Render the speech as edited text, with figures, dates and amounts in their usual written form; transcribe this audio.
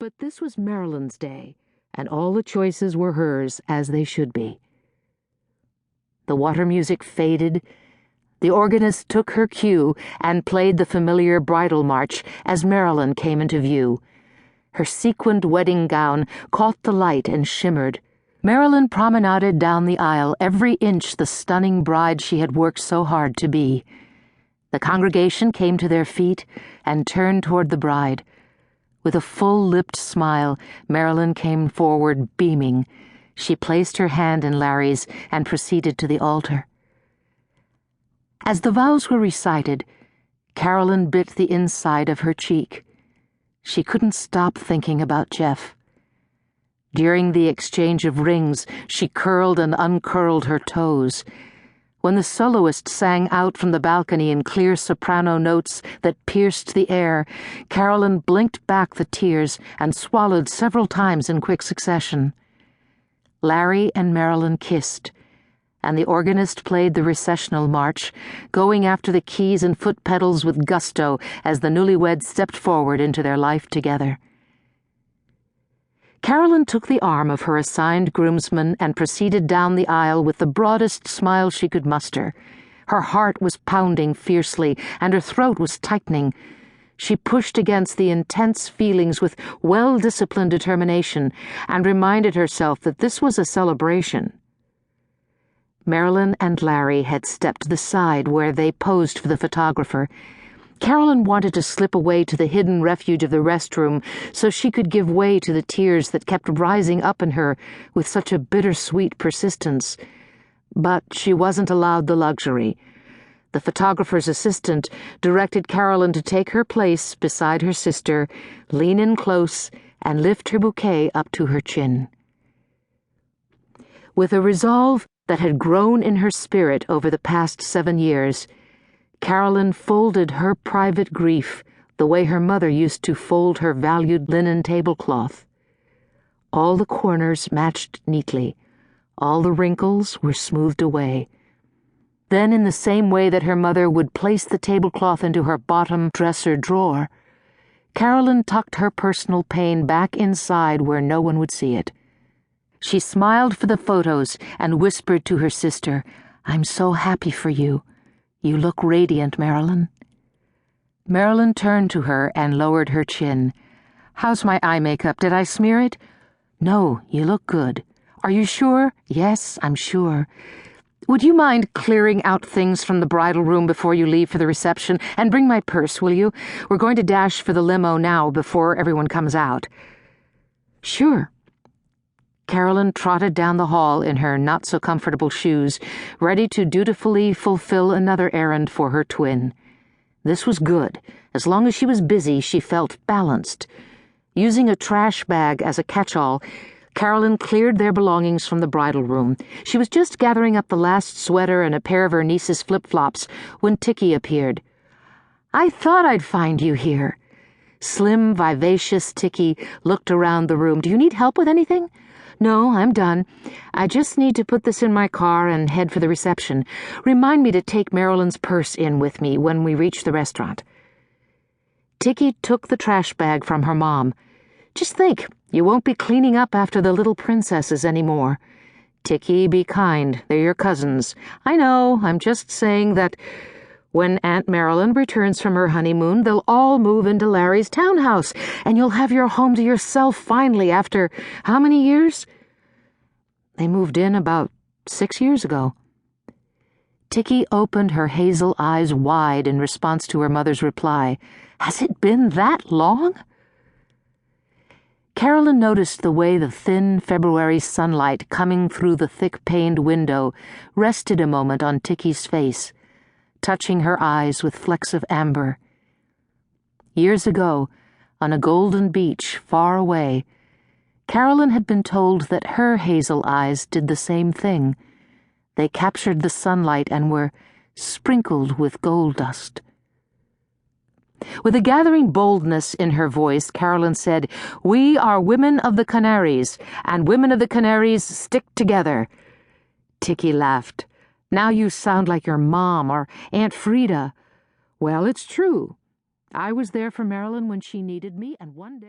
But this was Marilyn's day, and all the choices were hers, as they should be. The water music faded. The organist took her cue and played the familiar bridal march as Marilyn came into view. Her sequined wedding gown caught the light and shimmered. Marilyn promenaded down the aisle, every inch the stunning bride she had worked so hard to be. The congregation came to their feet and turned toward the bride. With a full-lipped smile, Marilyn came forward, beaming. She placed her hand in Larry's and proceeded to the altar. As the vows were recited, Carolyn bit the inside of her cheek. She couldn't stop thinking about Jeff. During the exchange of rings, she curled and uncurled her toes. When the soloist sang out from the balcony in clear soprano notes that pierced the air, Carolyn blinked back the tears and swallowed several times in quick succession. Larry and Marilyn kissed, and the organist played the recessional march, going after the keys and foot pedals with gusto as the newlyweds stepped forward into their life together. Carolyn took the arm of her assigned groomsman and proceeded down the aisle with the broadest smile she could muster. Her heart was pounding fiercely, and her throat was tightening. She pushed against the intense feelings with well-disciplined determination and reminded herself that this was a celebration. Marilyn and Larry had stepped to the side where they posed for the photographer. Carolyn wanted to slip away to the hidden refuge of the restroom so she could give way to the tears that kept rising up in her with such a bittersweet persistence. But she wasn't allowed the luxury. The photographer's assistant directed Carolyn to take her place beside her sister, lean in close, and lift her bouquet up to her chin. With a resolve that had grown in her spirit over the past 7 years, Carolyn folded her private grief the way her mother used to fold her valued linen tablecloth. All the corners matched neatly. All the wrinkles were smoothed away. Then, in the same way that her mother would place the tablecloth into her bottom dresser drawer, Carolyn tucked her personal pain back inside where no one would see it. She smiled for the photos and whispered to her sister, "I'm so happy for you. You look radiant, Marilyn." Marilyn turned to her and lowered her chin. "How's my eye makeup? Did I smear it?" "No, you look good." "Are you sure?" "Yes, I'm sure." "Would you mind clearing out things from the bridal room before you leave for the reception? And bring my purse, will you? We're going to dash for the limo now before everyone comes out." "Sure." Carolyn trotted down the hall in her not-so-comfortable shoes, ready to dutifully fulfill another errand for her twin. This was good. As long as she was busy, she felt balanced. Using a trash bag as a catch-all, Carolyn cleared their belongings from the bridal room. She was just gathering up the last sweater and a pair of her niece's flip-flops when Tikki appeared. "I thought I'd find you here." Slim, vivacious Tikki looked around the room. "Do you need help with anything?" "No, I'm done. I just need to put this in my car and head for the reception. Remind me to take Marilyn's purse in with me when we reach the restaurant." Tikki took the trash bag from her mom. "Just think, you won't be cleaning up after the little princesses anymore." "Tikki, be kind. They're your cousins." "I know. I'm just saying that when Aunt Marilyn returns from her honeymoon, they'll all move into Larry's townhouse, and you'll have your home to yourself finally after how many years?" "They moved in about 6 years ago." Tikki opened her hazel eyes wide in response to her mother's reply. "Has it been that long?" Carolyn noticed the way the thin February sunlight coming through the thick-paned window rested a moment on Tikki's face, touching her eyes with flecks of amber. Years ago, on a golden beach far away, Carolyn had been told that her hazel eyes did the same thing. They captured the sunlight and were sprinkled with gold dust. With a gathering boldness in her voice, Carolyn said, "We are women of the Canaries, and women of the Canaries stick together." Tikki laughed. "Now you sound like your mom or Aunt Frida." "Well, it's true. I was there for Marilyn when she needed me, and one day..."